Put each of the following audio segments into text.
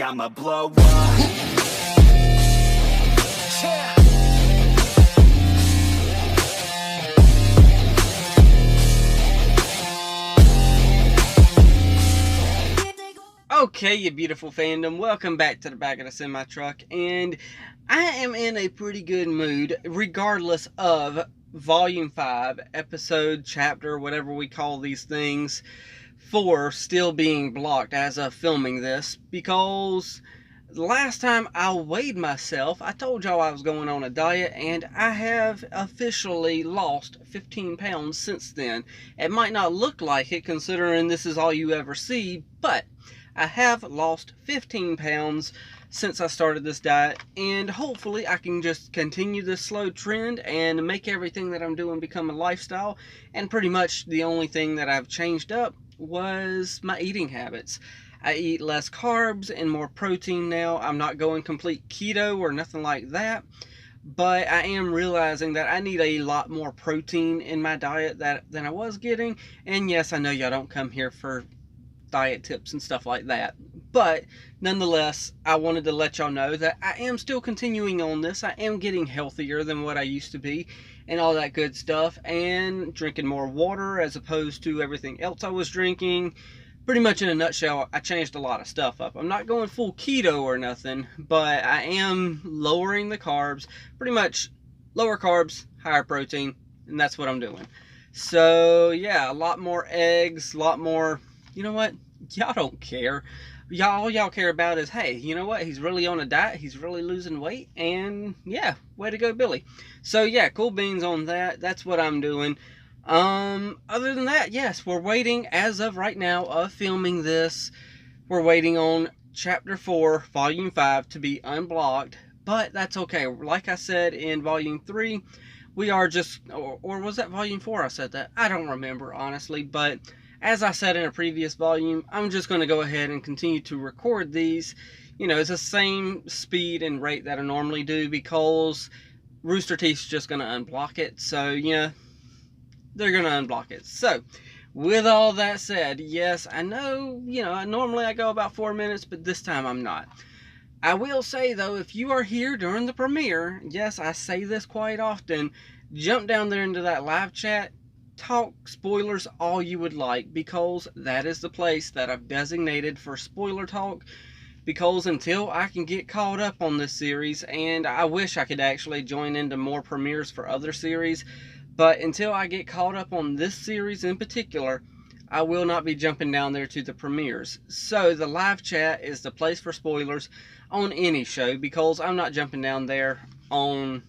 I'ma blow up. Yeah. Okay, you beautiful fandom, welcome back to the back of the semi-truck, and I am in a pretty good mood, regardless of Volume 5, episode, chapter, whatever we call these things, 4 still being blocked as of filming this, because last time I weighed myself, I told y'all I was going on a diet, and I have officially lost 15 pounds since then. It might not look like it, considering this is all you ever see, but I have lost 15 pounds since I started this diet, and hopefully I can just continue this slow trend and make everything that I'm doing become a lifestyle. And pretty much the only thing that I've changed up was my eating habits. I eat less carbs and more protein now. I'm not going complete keto or nothing like that, but I am realizing that I need a lot more protein in my diet than I was getting. And yes, I know y'all don't come here for diet tips and stuff like that, but nonetheless, I wanted to let y'all know that I am still continuing on this. I am getting healthier than what I used to be and all that good stuff, and drinking more water as opposed to everything else I was drinking. Pretty much in a nutshell, I changed a lot of stuff up. I'm not going full keto or nothing, but I am lowering the carbs. Pretty much lower carbs, higher protein, and that's what I'm doing. So yeah, a lot more eggs, a lot more. You know what? Y'all don't care. All y'all care about is, hey, you know what? He's really on a diet. He's really losing weight. And yeah, way to go, Billy. So yeah, cool beans on that. That's what I'm doing. Other than that, yes, we're waiting as of right now of filming this. We're waiting on Chapter 4, Volume 5 to be unblocked. But that's okay. Like I said in Volume 3, we are just, or was that Volume 4 I said that? I don't remember, honestly, but as I said in a previous volume, I'm just going to go ahead and continue to record these. You know, it's the same speed and rate that I normally do, because Rooster Teeth's just going to unblock it. So, yeah, they're going to unblock it. So, with all that said, yes, I know, you know, normally I go about 4 minutes, but this time I'm not. I will say, though, if you are here during the premiere, yes, I say this quite often, jump down there into that live chat. Talk spoilers all you would like, because that is the place that I've designated for spoiler talk, because until I can get caught up on this series, and I wish I could actually join into more premieres for other series, but until I get caught up on this series in particular, I will not be jumping down there to the premieres. So the live chat is the place for spoilers on any show, because I'm not jumping down there on,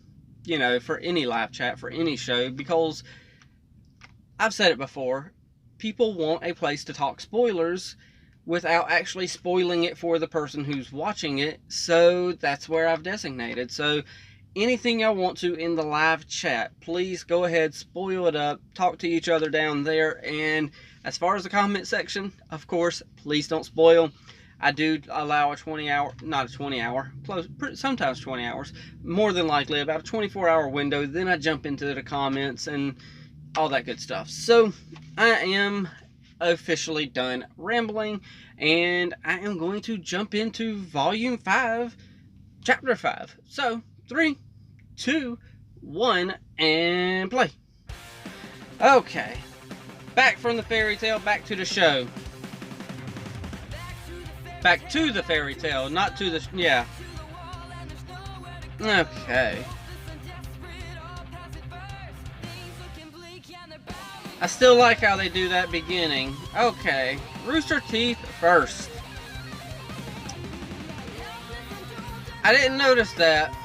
you know, for any live chat for any show, because I've said it before, people want a place to talk spoilers without actually spoiling it for the person who's watching it, so that's where I've designated. So anything I want to in the live chat, please go ahead, spoil it up, talk to each other down there. And as far as the comment section, of course, please don't spoil. I do allow a 20-hour, not a 20-hour, close, sometimes 20 hours, more than likely about a 24-hour window. Then I jump into the comments and all that good stuff. So I am officially done rambling, and I am going to jump into Volume 5, Chapter 5. So 3, 2, 1, and play. Okay, back from the fairy tale, back to the show. Back to the fairy tale, not to the, yeah. Okay. I still like how they do that beginning. Okay, Rooster Teeth first. I didn't notice that.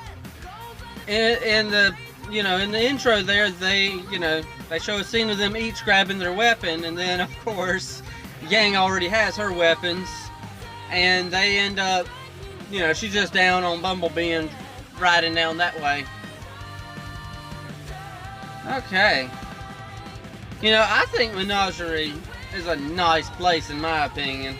In the, you know, in the intro there, they show a scene of them each grabbing their weapon, and then of course, Yang already has her weapons, and they end up, you know, she's just down on Bumblebee and riding down that way. Okay. You know, I think Menagerie is a nice place in my opinion.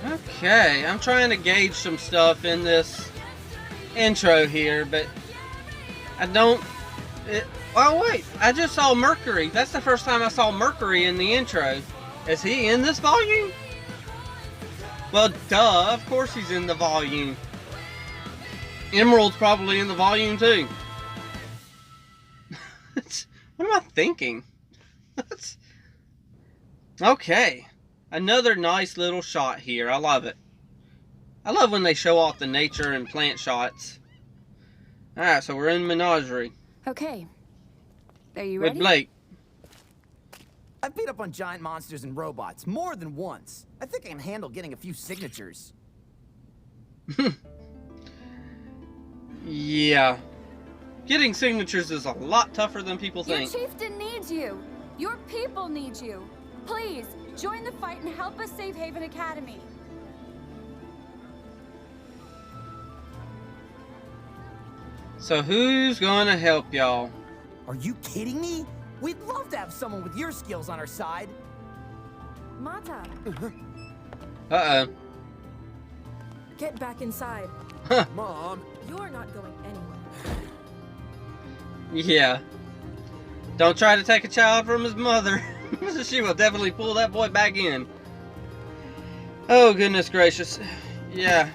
Okay, I'm trying to gauge some stuff in this intro here, but I don't... oh, wait. I just saw Mercury. That's the first time I saw Mercury in the intro. Is he in this volume? Well, duh. Of course he's in the volume. Emerald's probably in the volume, too. What am I thinking? Okay. Another nice little shot here. I love it. I love when they show off the nature and plant shots. Alright, so we're in Menagerie. Okay. Are you ready? With Blake. I've beat up on giant monsters and robots more than once. I think I can handle getting a few signatures. Yeah. Getting signatures is a lot tougher than people think. Your chieftain needs you. Your people need you. Please, join the fight and help us save Haven Academy. So who's gonna help y'all? Are you kidding me? We'd love to have someone with your skills on our side. Mata, Uh-oh. get back inside. Mom. You're not going anywhere. Yeah. Don't try to take a child from his mother. She will definitely pull that boy back in. Oh, goodness gracious. Yeah.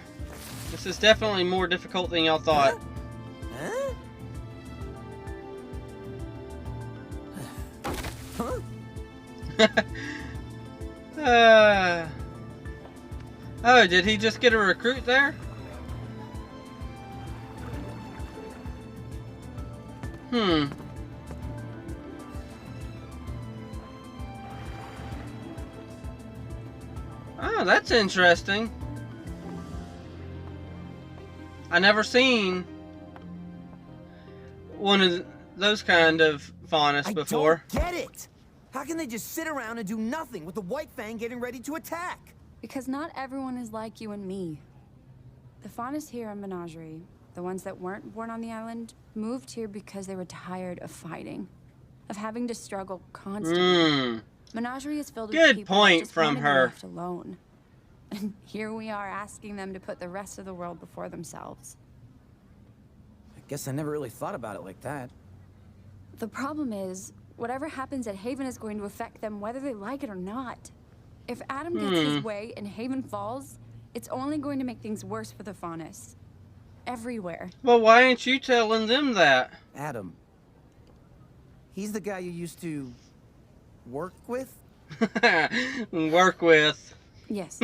This is definitely more difficult than y'all thought. Huh? Oh, did he just get a recruit there? Oh, that's interesting. I never seen one of those kind of faunus before. I don't get it. How can they just sit around and do nothing with the White Fang getting ready to attack? Because not everyone is like you and me. The faunus here in Menagerie, the ones that weren't born on the island, moved here because they were tired of fighting, of having to struggle constantly. Menagerie is filled with Good people point that just from wanted to be her. left alone. And here we are asking them to put the rest of the world before themselves. I guess I never really thought about it like that. The problem is, whatever happens at Haven is going to affect them whether they like it or not. If Adam gets his way and Haven falls, it's only going to make things worse for the faunus. Everywhere. Well, why ain't you telling them that? Adam. He's the guy you used to work with? Work with. Yes.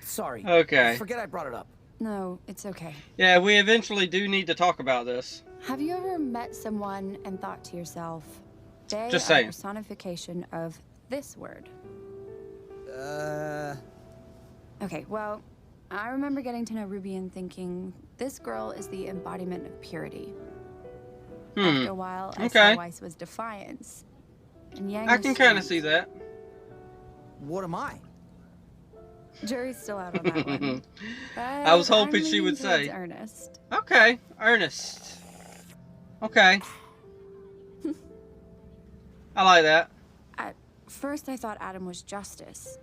Sorry. Okay. Forget I brought it up. No, it's okay. Yeah, we eventually do need to talk about this. Have you ever met someone and thought to yourself, they Just are a saying. personification of this word? Uh... Okay, well, I remember getting to know Rooby and thinking, this girl is the embodiment of purity. After a while, I saw Weiss was defiance. And Yang I was can kind of strength. see that. What am I? Jury's still out on that one. I was But hoping I'm she would leaning towards say. Ernest. Okay, Ernest. Okay. I like that. At first, I thought Adam was justice.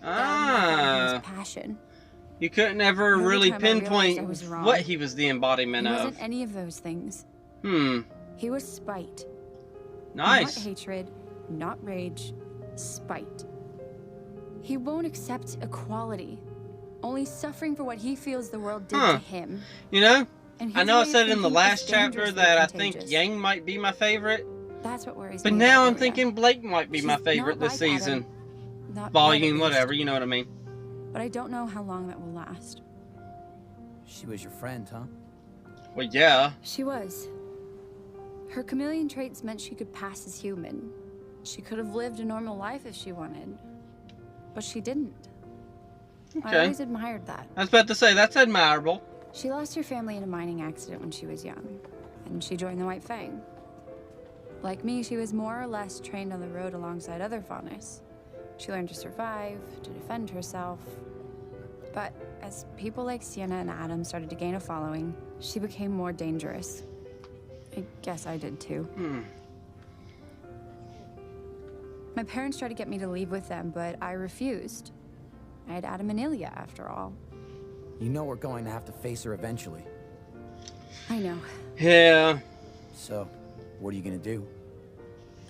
Then I thought he Ah. was passion. You couldn't ever Every really time I realized pinpoint I was wrong. what he was the embodiment He of. wasn't any of those things. He was spite. Nice. Not hatred, not rage, spite. He won't accept equality, only suffering for what he feels the world did to him. You know, And I his know I way of said in the thinking last is chapter dangerously that I think contagious. Yang might be my favorite, That's what worries but me now about I'm Gloria. thinking Blake might be my She's favorite not this like Adam. season. Not yet, at Volume, least. whatever, you know what I mean. But I don't know how long that will last. She was your friend, huh? Well, yeah. She was. Her chameleon traits meant she could pass as human. She could have lived a normal life if she wanted. But she didn't. I Okay. always admired that. I was about to say, that's admirable. She lost her family in a mining accident when she was young, and she joined the White Fang. Like me, she was more or less trained on the road alongside other faunus. She learned to survive, to defend herself. But as people like Sienna and Adam started to gain a following, she became more dangerous. I guess I did too. My parents tried to get me to leave with them, but I refused. I had Adam and Ilya, after all. You know we're going to have to face her eventually. I know. Yeah. So, what are you gonna do?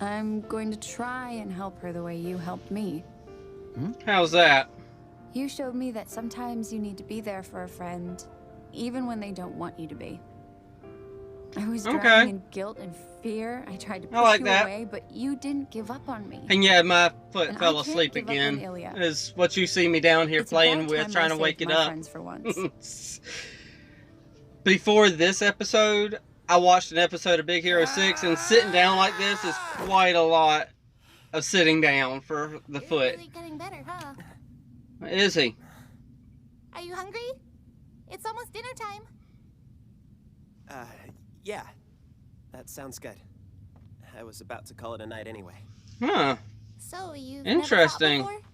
I'm going to try and help her the way you helped me. How's that? You showed me that sometimes you need to be there for a friend, even when they don't want you to be. I was drowning in guilt and fear. I tried to push you away, but you didn't give up on me. And yeah, my foot And fell I can't asleep give up on again. Ilya. Is what you see me down here It's playing about with, time trying I to wake saved it my up. friends for once. Before this episode, I watched an episode of Big Hero 6, and sitting down like this is quite a lot of sitting down for the foot. Really getting better, huh? Is he? Are you hungry? It's almost dinner time. Yeah. That sounds good. I was about to call it a night anyway. Huh. So, you've Interesting. never fought before?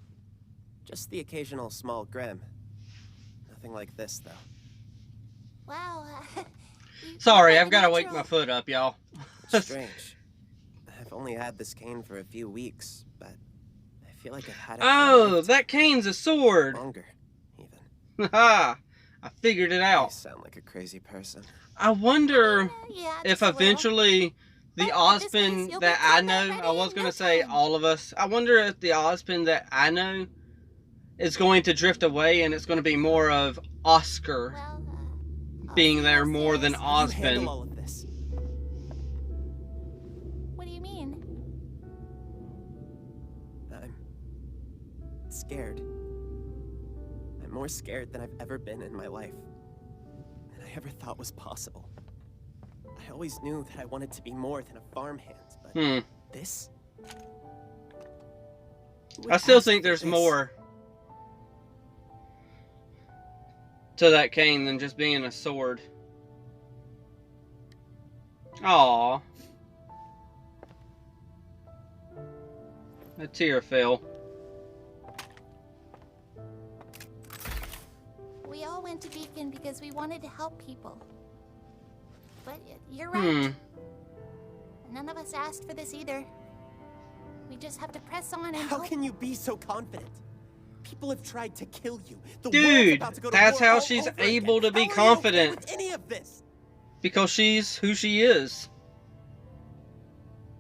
Just the occasional small grim. Nothing like this, though. Wow. You Sorry, look I've got to like a wake my natural. foot up, y'all. It's strange. I've only had this cane for a few weeks, but I feel like I've had it for Oh, that cane's a sword. longer, even. Ha! I figured it I out. sound like a crazy person. I wonder Yeah, if just a little. eventually the But in this case, Ozpin you'll that be I combat know, ready I was in going no to say time. all of us, I wonder if the Ozpin that I know is going to drift away and it's going to be more of Oscar Well, I'll being see there how more than serious- You handle Ozpin. all of this. What do you mean? I'm scared. I'm more scared than I've ever been in my life. Than I ever thought was possible. I always knew that I wanted to be more than a farmhand, but this? Who would I still ask think for there's this? more to that cane than just being a sword. Aww. A tear fell. We all went to Beacon because we wanted to help people. But you're right. None of us asked for this either. We just have to press on and How hope. can you be so confident? People have tried to kill you. The world's Dude, about to go to that's war how all she's over able again. to be How are you okay confident. with any of this? Because she's who she is.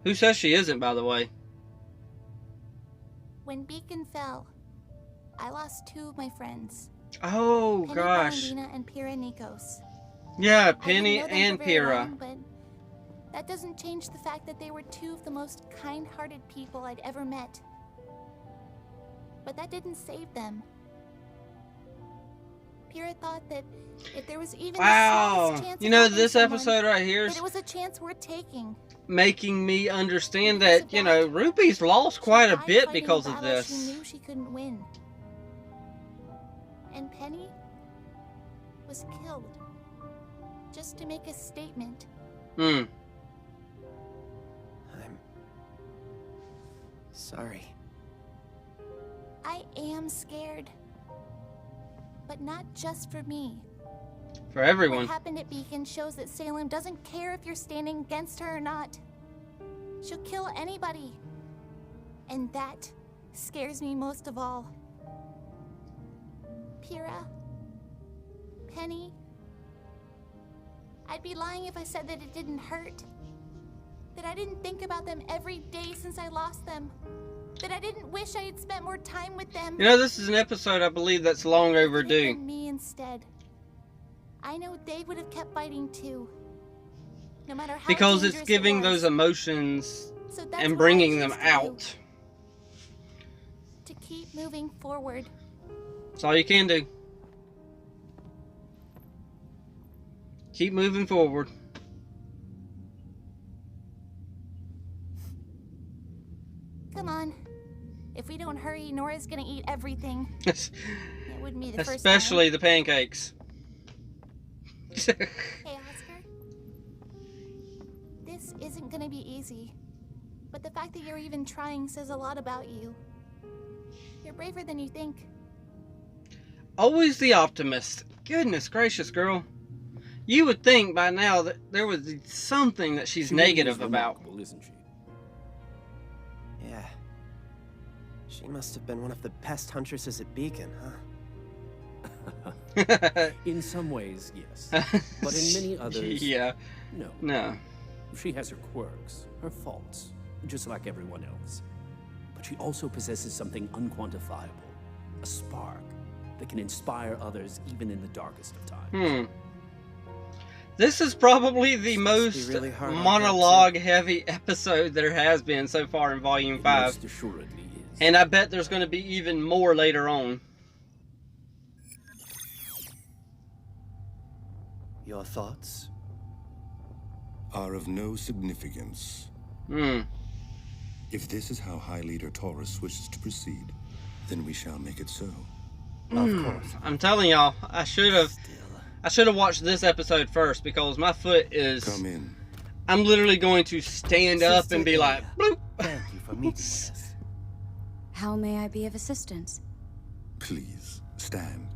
Who says she isn't, by the way? When Beacon fell, I lost two of my friends. Oh, Penny gosh. Valentina and Pira Nikos. Yeah, I didn't Penny know them and for very Pyrrha. long, but that doesn't change the fact that they were two of the most kind-hearted people I'd ever met. But that didn't save them. Pyrrha thought that if there was even the Wow. smallest chance You of know, helping this someone, episode right here that is it was a chance worth taking. making me understand Because that, of you that, know, Ruby's lost She quite a died bit fighting because a of battle She this. knew she couldn't win. And Penny was killed just to make a statement. Hmm. I'm sorry. I am scared. But not just for me. For everyone. What happened at Beacon shows that Salem doesn't care if you're standing against her or not. She'll kill anybody. And that scares me most of all. Pyrrha, Penny, I'd be lying if I said that it didn't hurt. That I didn't think about them every day since I lost them. That I didn't wish I had spent more time with them. You know, this is an episode I believe that's long It overdue. could've been me instead. I know they would have kept fighting too. No matter how Because it's dangerous it giving was. those emotions So that's and what I bringing them choose to do. out. To keep moving forward. That's all you can do. Keep moving forward. Come on. If we don't hurry, Nora's gonna eat everything. It wouldn't be the first time. Especially the pancakes. Hey, Oscar. This isn't gonna be easy. But the fact that you're even trying says a lot about you. You're braver than you think. Always the optimist. Goodness gracious, girl. You would think by now that there was something that she's negative about. Isn't she? Yeah. She must have been one of the pest huntresses at Beacon, huh? In some ways, yes. But in many others, yeah. no. No. She has her quirks, her faults, just like everyone else. But she also possesses something unquantifiable, a spark that can inspire others even in the darkest of times. This is probably the Supposed to most be really hard on her, monologue-heavy episode there has been so far in Volume 5. Most assuredly is. And I bet there's going to be even more later on. Your thoughts? Are of no significance. If this is how High Leader Taurus wishes to proceed, then we shall make it so. Of course. I'm telling y'all, I should have watched this episode first, because my foot is... Come in. I'm literally going to stand up and be like, bloop. Thank you for meeting with us. How may I be of assistance? Please, stand.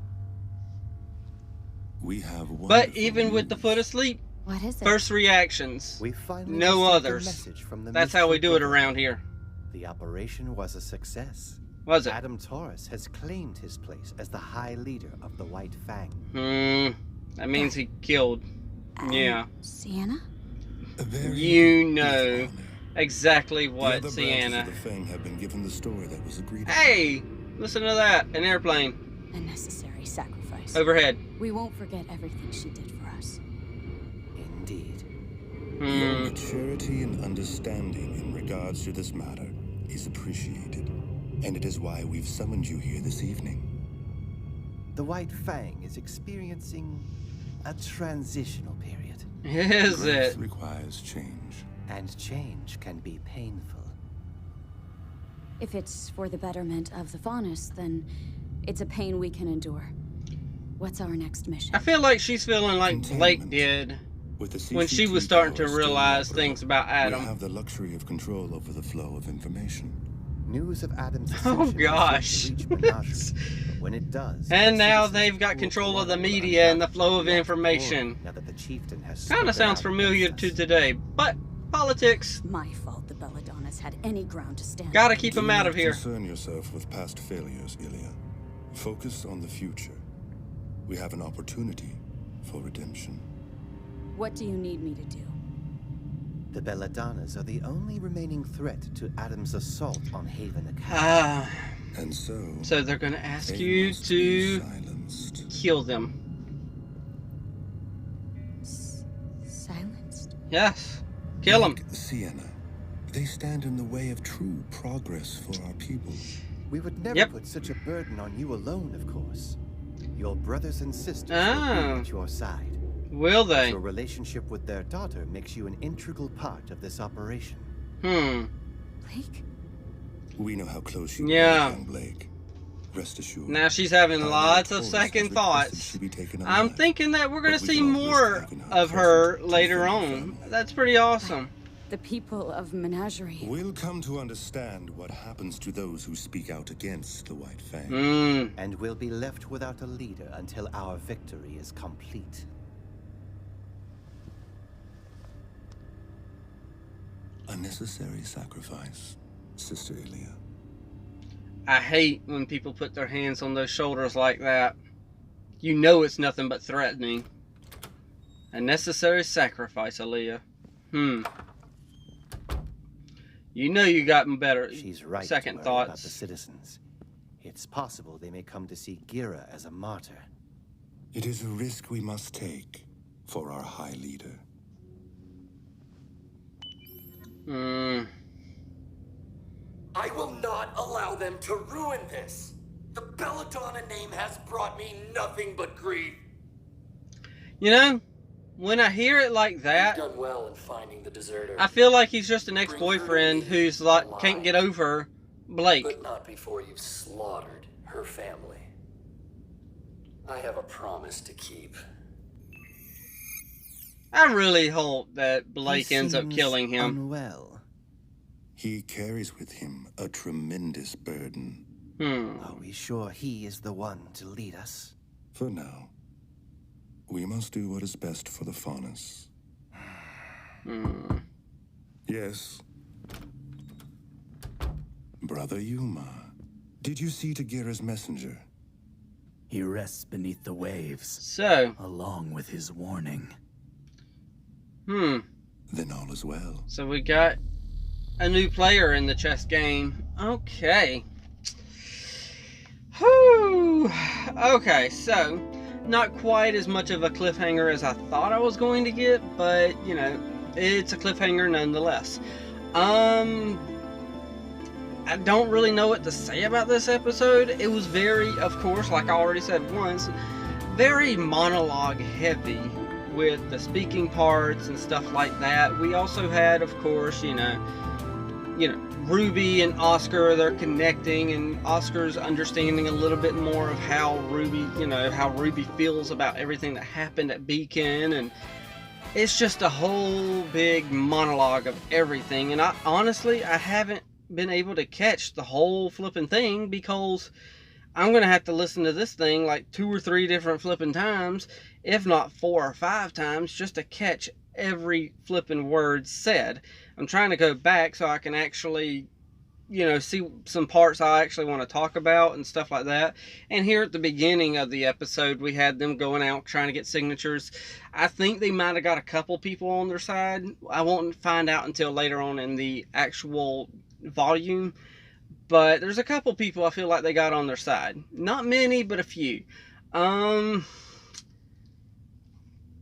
We have one. But even with the foot asleep, What is it? first reactions, We finally no received a others. message from the That's how we mystery do it brother. around here. The operation was a success. Was it? Adam Taurus has claimed his place as the High Leader of the White Fang. That means he killed. Yeah. Sienna? A very You brief know honor. exactly The what other branches Sienna. of the Fang have been given the story that was agreed upon. Hey! Listen to that. An airplane. A necessary sacrifice. Overhead. We won't forget everything she did for us. Indeed. Your maturity and understanding in regards to this matter is appreciated, and it is why we've summoned you here this evening. The White Fang is experiencing a transitional period, Is it? Growth requires change. and change can be painful. If it's for the betterment of the faunus, then it's a pain we can endure. What's our next mission? I feel like she's feeling like Blake Containment. did With the when she was CCT starting to tower still realize operable, things about we Adam. have the luxury of control over the flow of information. News of Adam's Oh, ascension is yet gosh. to reach Menagerie, but when it does, And now citizens they've got will control of the unravel media and the undoubtedly flow of react information. poorly now that the chieftain has Kind spoken of sounds out familiar against to us. today, but politics. My fault the Belladonnas had any ground to stand Gotta on. keep Do him out not of here. concern yourself with past failures, Ilya. Focus on the future. We have an opportunity for redemption. What do you need me to do? The Belladonnas are the only remaining threat to Adam's assault on Haven Academy. Ah, And so, so they're gonna ask they you must be to silenced. kill them. Silenced? Yes. Kill them. Like Sienna, they stand in the way of true progress for our people. We would never Yep. put such a burden on you alone, of course. Your brothers and sisters will Ah. be at your side. Will they? Your relationship with their daughter makes you an integral part of this operation. Blake? We know how close you Yeah. are, young Blake. Rest assured. Now she's having High lots Leader of Taurus has second requested thoughts. she be taken I'm alive. thinking that we're gonna But we see cannot risk more taking her of her present to later defend her on. family. That's pretty awesome. The people of Menagerie. We'll come to understand what happens to those who speak out against the White Fang. And we'll be left without a leader until our victory is complete. A necessary sacrifice, Sister Ilya. I hate when people put their hands on those shoulders like that. You know it's nothing but threatening. A necessary sacrifice, Aaliyah. You know you got better She's right second to worry about the thoughts. citizens. It's possible they may come to see Gira as a martyr. It is a risk we must take for our High Leader. I will not allow them to ruin this. The Belladonna name has brought me nothing but grief. You know, when I hear it like that, You've done well in finding the deserter, I feel like he's just an ex-boyfriend who's like can't get over Blake. but not before you've slaughtered her family. I have a promise to keep. I really hope that Blake He ends up seems killing him. Unwell. He carries with him a tremendous burden. Are we sure he is the one to lead us? For now, we must do what is best for the faunus. Yes. Brother Yuma, did you see Tagira's messenger? He rests beneath the waves. So. Along with his warning. Then all is well. So we got a new player in the chess game. Okay. Whew. Okay, so not quite as much of a cliffhanger as I thought I was going to get, but you know, it's a cliffhanger nonetheless. I don't really know what to say about this episode. It was very, of course, like I already said once, very monologue heavy with the speaking parts and stuff like that. We also had, of course, you know, Rwby and Oscar, they're connecting, and Oscar's understanding a little bit more of how Rwby, you know, how Rwby feels about everything that happened at Beacon, and it's just a whole big monologue of everything. And I honestly haven't been able to catch the whole flipping thing, because I'm gonna have to listen to this thing like 2 or 3 different flipping times, if not 4 or 5 times, just to catch every flipping word said. I'm trying to go back so I can actually, you know, see some parts I actually want to talk about and stuff like that. And here at the beginning of the episode, we had them going out trying to get signatures. I think they might have got a couple people on their side. I won't find out until later on in the actual volume, but there's a couple people I feel like they got on their side. Not many, but a few.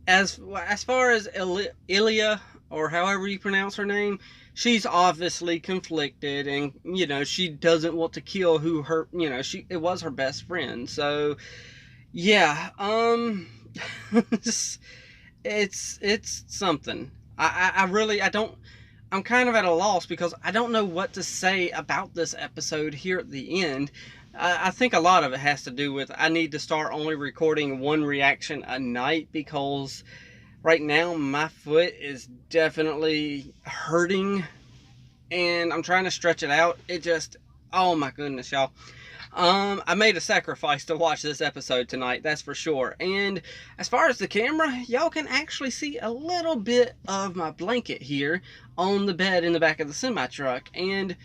As far as Ilya, or however you pronounce her name, she's obviously conflicted, and you know, she doesn't want to kill who her, you know, it was her best friend. So yeah, it's something. I'm kind of at a loss, because I don't know what to say about this episode here at the end. I think a lot of it has to do with I need to start only recording 1 reaction a night, because right now my foot is definitely hurting and I'm trying to stretch it out. It just, oh my goodness, y'all. I made a sacrifice to watch this episode tonight, that's for sure. And as far as the camera, y'all can actually see a little bit of my blanket here on the bed in the back of the semi-truck. And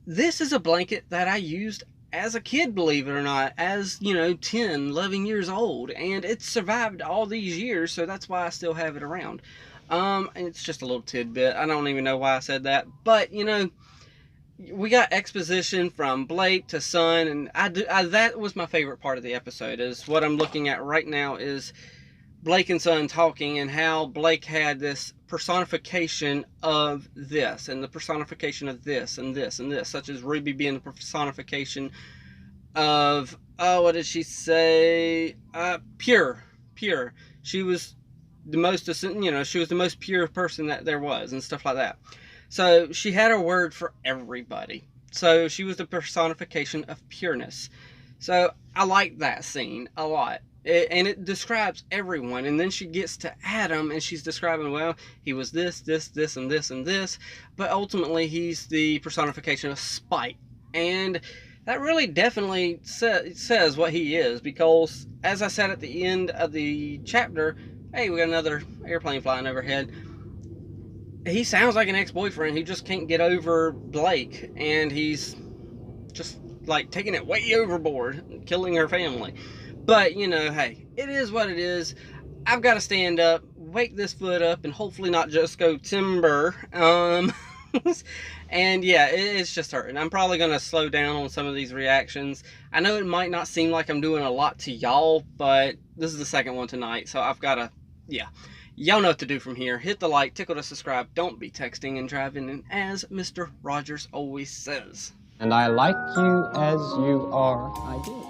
this is a blanket that I used as a kid, believe it or not, as, you know, 10, 11 years old. And it's survived all these years, so that's why I still have it around. It's just a little tidbit. I don't even know why I said that. But, you know, we got exposition from Blake to Sun, and that was my favorite part of the episode. Is what I'm looking at right now is Blake and Sun talking, and how Blake had this personification of this, and the personification of this, and this, and this, such as Rwby being the personification of, what did she say? Pure. She was the most, you know, she was the most pure person that there was, and stuff like that. So she had a word for everybody. So she was the personification of pureness. So I like that scene a lot. And it describes everyone. And then she gets to Adam, and she's describing, well, he was this, and this, and this. But ultimately, he's the personification of spite. And that really definitely says what he is. Because, as I said at the end of the chapter, hey, we got another airplane flying overhead. He sounds like an ex-boyfriend who just can't get over Blake, and he's just like taking it way overboard, killing her family. But, you know, hey, it is what it is. I've got to stand up, wake this foot up, and hopefully not just go timber. And yeah, it's just hurting. I'm probably going to slow down on some of these reactions. I know it might not seem like I'm doing a lot to y'all, but this is the second one tonight, so I've got to, yeah. Y'all know what to do from here. Hit the like, tickle to subscribe, don't be texting and driving, and as Mr. Rogers always says. And I like you as you are, I do.